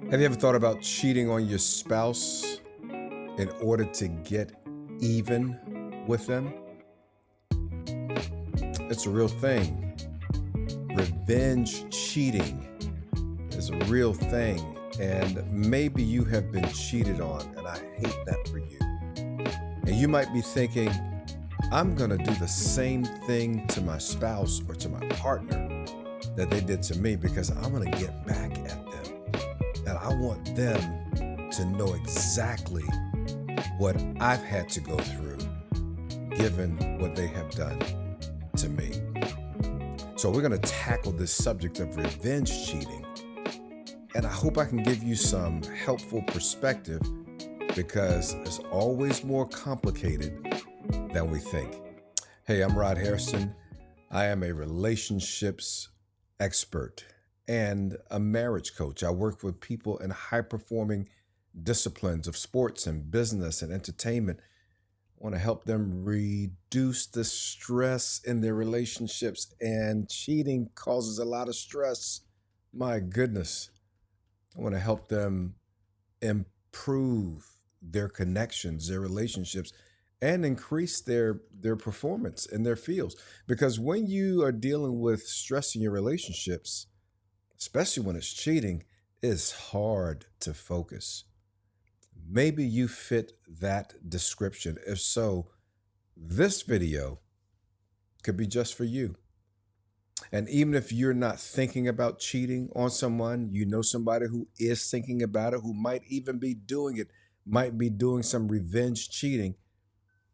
Have you ever thought about cheating on your spouse in order to get even with them? It's a real thing. Revenge cheating is a real thing. And maybe you have been cheated on, and I hate that for you. And you might be thinking, I'm going to do the same thing to my spouse or to my partner that they did to me because I'm going to get back at them. And I want them to know exactly what I've had to go through, given what they have done to me. So we're going to tackle this subject of revenge cheating. And I hope I can give you some helpful perspective because it's always more complicated than we think. Hey, I'm Rod Harrison. I am a relationships expert and a marriage coach. I work with people in high performing disciplines of sports and business and entertainment. I want to help them reduce the stress in their relationships, and cheating causes a lot of stress. My goodness. I want to help them improve their connections, their relationships, and increase their performance in their fields. Because when you are dealing with stress in your relationships, especially when it's cheating, it's hard to focus. Maybe you fit that description. If so, this video could be just for you. And even if you're not thinking about cheating on someone, you know somebody who is thinking about it, who might even be doing it, might be doing some revenge cheating,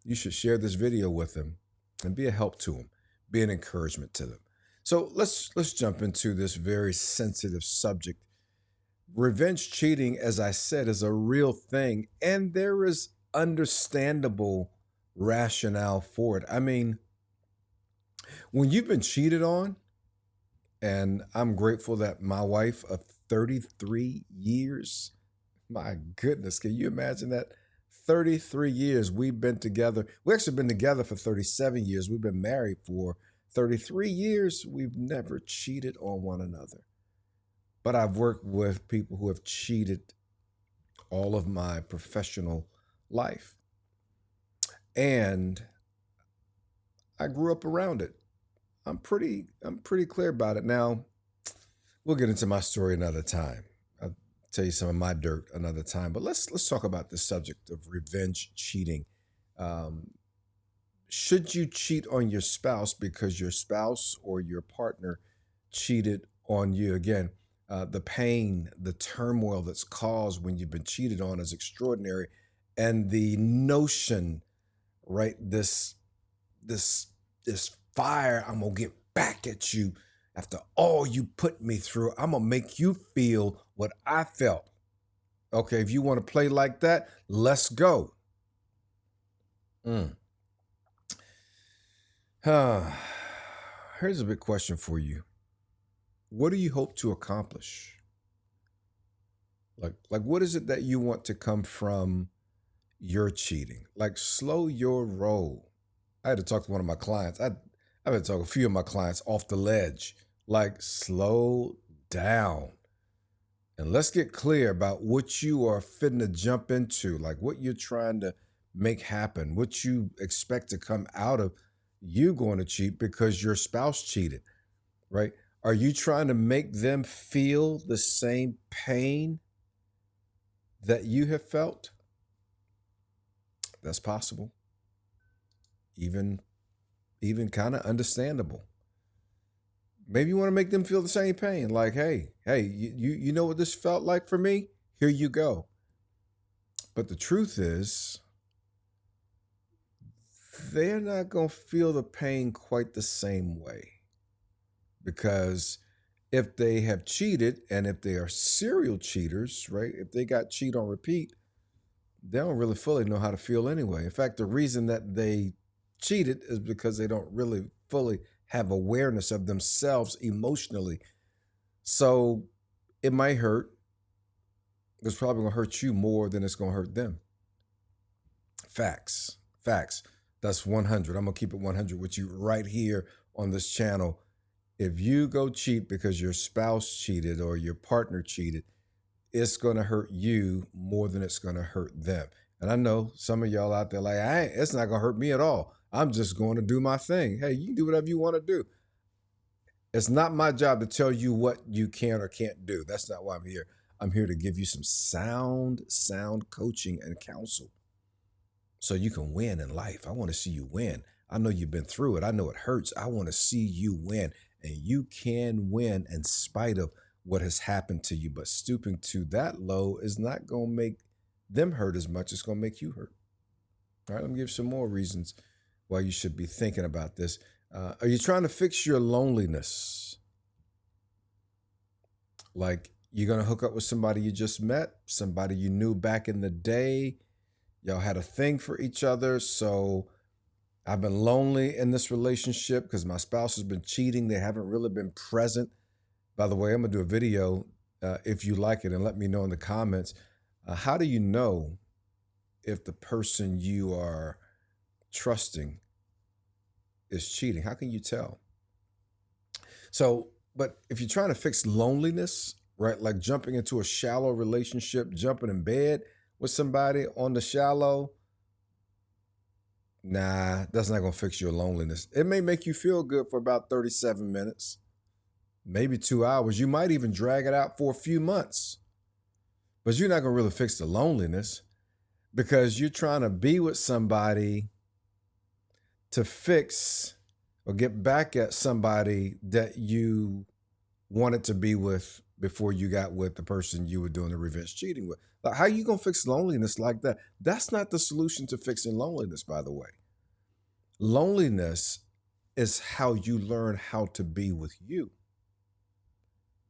you should share this video with them and be a help to them, be an encouragement to them. So let's jump into this very sensitive subject. Revenge cheating, as I said, is a real thing, and there is understandable rationale for it. I mean, when you've been cheated on, and I'm grateful that my wife of 33 years, my goodness, can you imagine that? 33 years we've been together. We've actually been together for 37 years. We've been married for 33 years. We've never cheated on one another. But I've worked with people who have cheated all of my professional life. And I grew up around it. I'm pretty clear about it. Now, we'll get into my story another time. I'll tell you some of my dirt another time. But let's talk about the subject of revenge cheating. Should you cheat on your spouse because your spouse or your partner cheated on you? Again, the pain, the turmoil that's caused when you've been cheated on is extraordinary. And the notion, right, this fire, I'm gonna get back at you after all you put me through. I'm gonna make you feel what I felt. Okay, if you want to play like that, let's go. Mm. Here's a big question for you. What do you hope to accomplish? Like what is it that you want to come from your cheating? Like, slow your roll. I had to talk to one of my clients. I've had to talk to a few of my clients off the ledge. Like, slow down. And let's get clear about what you are fitting to jump into, like what you're trying to make happen, what you expect to come out of you going to cheat because your spouse cheated, right? Are you trying to make them feel the same pain that you have felt? That's possible. Even kind of understandable. Maybe you want to make them feel the same pain. Like, hey, you know what this felt like for me? Here you go. But the truth is, they're not going to feel the pain quite the same way. Because if they have cheated and if they are serial cheaters, right, if they got cheat on repeat, they don't really fully know how to feel anyway. In fact, the reason that they cheated is because they don't really fully have awareness of themselves emotionally. So it might hurt. It's probably going to hurt you more than it's going to hurt them. Facts. That's 100. I'm going to keep it 100 with you right here on this channel. If you go cheat because your spouse cheated or your partner cheated, it's going to hurt you more than it's going to hurt them. And I know some of y'all out there like, it's not going to hurt me at all. I'm just going to do my thing. Hey, you can do whatever you want to do. It's not my job to tell you what you can or can't do. That's not why I'm here. I'm here to give you some sound coaching and counsel so you can win in life. I want to see you win. I know you've been through it. I know it hurts. I want to see you win. And you can win in spite of what has happened to you. But stooping to that low is not going to make them hurt as much. It's going to make you hurt. All right, let me give you some more reasons why you should be thinking about this. Are you trying to fix your loneliness? Like you're going to hook up with somebody you just met, somebody you knew back in the day. Y'all had a thing for each other. So I've been lonely in this relationship because my spouse has been cheating. They haven't really been present. By the way, I'm going to do a video if you like it and let me know in the comments. How do you know if the person you are trusting is cheating? How can you tell? So, but if you're trying to fix loneliness, right, like jumping into a shallow relationship, jumping in bed with somebody on the shallow, nah, that's not going to fix your loneliness. It may make you feel good for about 37 minutes, maybe 2 hours. You might even drag it out for a few months, but you're not going to really fix the loneliness because you're trying to be with somebody to fix or get back at somebody that you wanted to be with before you got with the person you were doing the revenge cheating with. Like, how are you going to fix loneliness like that? That's not the solution to fixing loneliness, by the way. Loneliness is how you learn how to be with you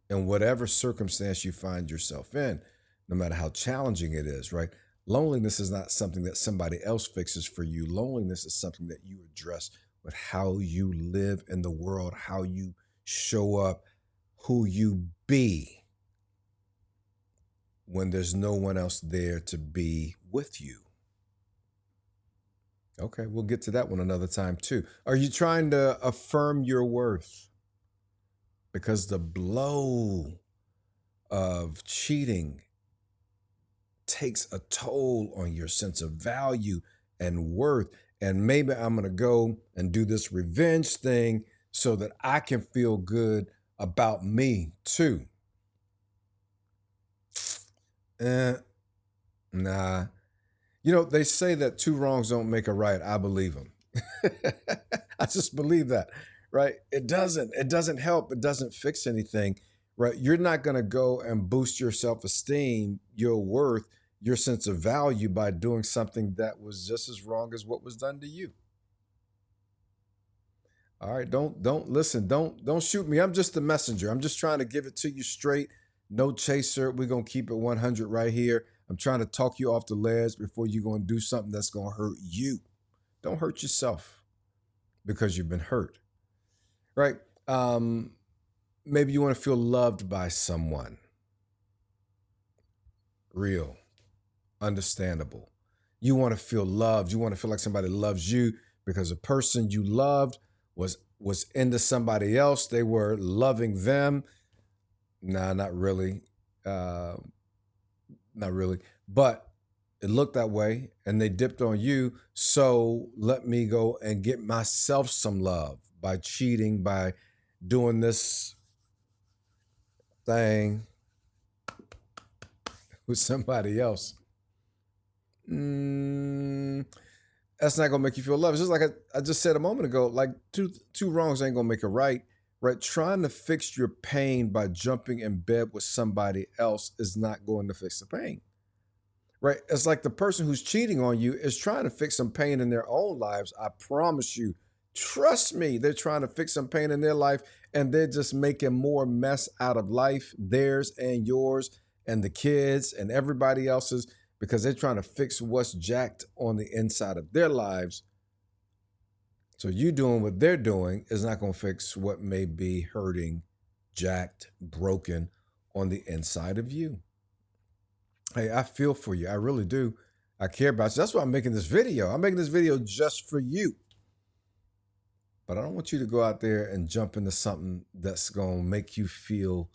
in whatever circumstance you find yourself in, no matter how challenging it is, right? Loneliness is not something that somebody else fixes for you. Loneliness is something that you address with how you live in the world, how you show up, who you be when there's no one else there to be with you. Okay, we'll get to that one another time too. Are you trying to affirm your worth? Because the blow of cheating takes a toll on your sense of value and worth. And maybe I'm going to go and do this revenge thing so that I can feel good about me too. Nah. You know, they say that two wrongs don't make a right. I believe them. I just believe that, right? It doesn't help. It doesn't fix anything, right? You're not going to go and boost your self-esteem, your worth, your sense of value by doing something that was just as wrong as what was done to you. All right, don't listen. Don't shoot me. I'm just the messenger. I'm just trying to give it to you straight. No chaser. We're going to keep it 100 right here. I'm trying to talk you off the ledge before you're going to do something that's going to hurt you. Don't hurt yourself because you've been hurt, right? Maybe you want to feel loved by someone. Real, understandable. You want to feel loved. You want to feel like somebody loves you because the person you loved was into somebody else. They were loving them. Nah, not really. Not really. But it looked that way and they dipped on you. So let me go and get myself some love by cheating, by doing this thing with somebody else. That's not gonna make you feel loved. It's just like I just said a moment ago, like two wrongs ain't gonna make a right. Right? Trying to fix your pain by jumping in bed with somebody else is not going to fix the pain. Right? It's like the person who's cheating on you is trying to fix some pain in their own lives. I promise you. Trust me, they're trying to fix some pain in their life and they're just making more mess out of life, theirs and yours and the kids and everybody else's, because they're trying to fix what's jacked on the inside of their lives. So you doing what they're doing is not going to fix what may be hurting, jacked, broken on the inside of you. Hey, I feel for you. I really do. I care about you. That's why I'm making this video. I'm making this video just for you. But I don't want you to go out there and jump into something that's going to make you feel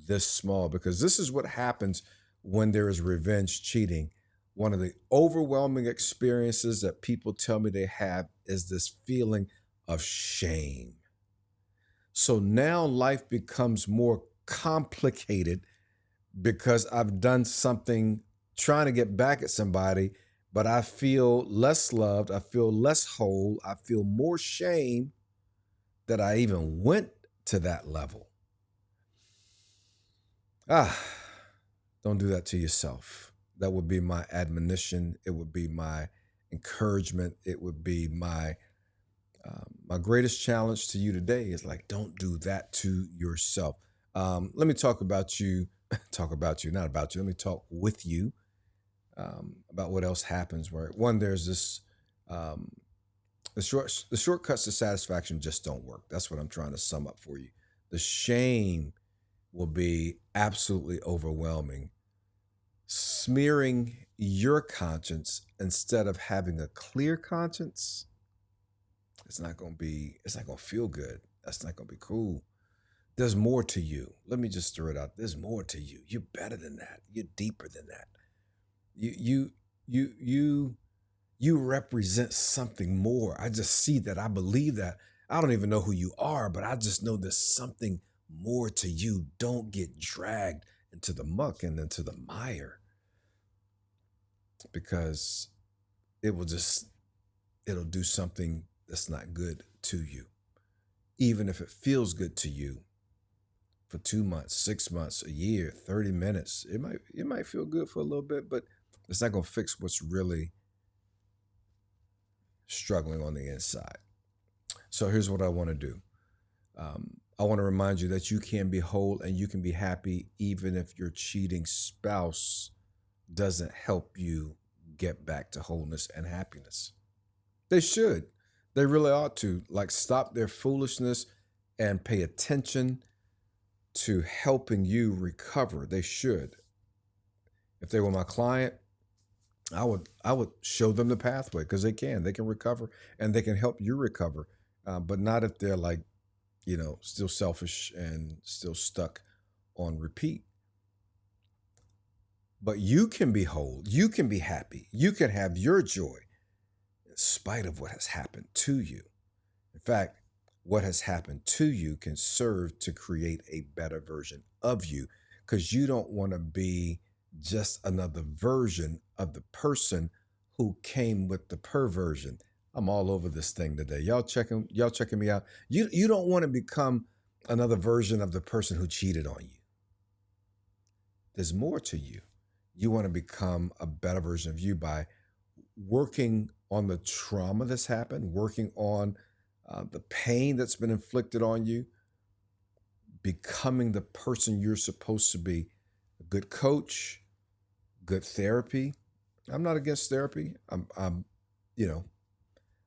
this small, because this is what happens when there is revenge cheating, one of the overwhelming experiences that people tell me they have is this feeling of shame. So now life becomes more complicated because I've done something trying to get back at somebody, but I feel less loved. I feel less whole. I feel more shame that I even went to that level. Ah, don't do that to yourself. That would be my admonition. It would be my encouragement. It would be my greatest challenge to you today is like, don't do that to yourself. Let me talk about you, talk about you, not about you. Let me talk with you about what else happens. Where one, there's this, um, the shortcuts to satisfaction just don't work. That's what I'm trying to sum up for you. The shame will be absolutely overwhelming, smearing your conscience instead of having a clear conscience. It's not going to feel good. That's not going to be cool. There's more to you. Let me just throw it out. There's more to you. You're better than that. You're deeper than that. You, you, you, you represent something more. I just see that. I believe that. I don't even know who you are, but I just know there's something more to you. Don't get dragged into the muck and into the mire because it will just, it'll do something that's not good to you. Even if it feels good to you for 2 months, 6 months, a year, 30 minutes, it might feel good for a little bit, but it's not going to fix what's really struggling on the inside. So here's what I want to do. I want to remind you that you can be whole and you can be happy even if your cheating spouse doesn't help you get back to wholeness and happiness. They should. They really ought to. Like, stop their foolishness and pay attention to helping you recover. They should. If they were my client, I would show them the pathway because they can recover and they can help you recover, but not if they're like still selfish and still stuck on repeat. But you can be whole, you can be happy, you can have your joy in spite of what has happened to you. In fact, what has happened to you can serve to create a better version of you because you don't want to be just another version of the person who came with the perversion. I'm all over this thing today. Y'all checking me out. You don't want to become another version of the person who cheated on you. There's more to you. You want to become a better version of you by working on the trauma that's happened, working on the pain that's been inflicted on you, becoming the person you're supposed to be. A good coach, good therapy. I'm not against therapy. You know,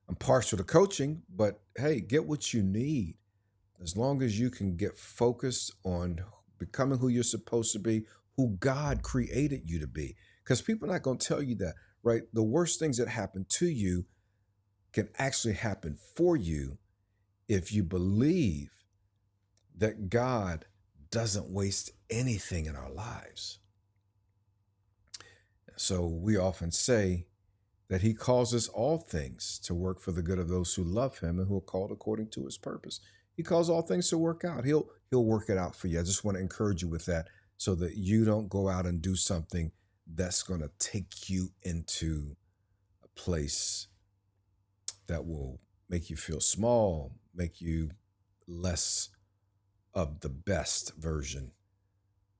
I'm partial to coaching, but hey, get what you need. As long as you can get focused on becoming who you're supposed to be, who God created you to be. Because people are not going to tell you that, right? The worst things that happen to you can actually happen for you if you believe that God doesn't waste anything in our lives. So we often say that he causes all things to work for the good of those who love him and who are called according to his purpose. He calls all things to work out. He'll work it out for you. I just want to encourage you with that so that you don't go out and do something that's going to take you into a place that will make you feel small, make you less of the best version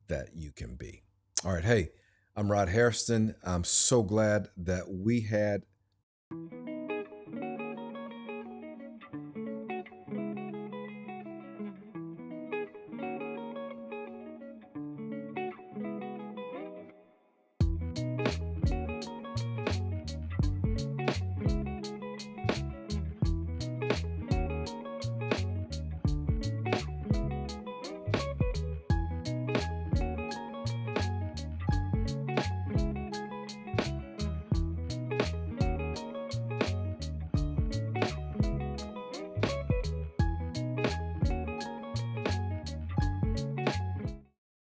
that you can be. All right. Hey, I'm Rod Hairston. I'm so glad that we had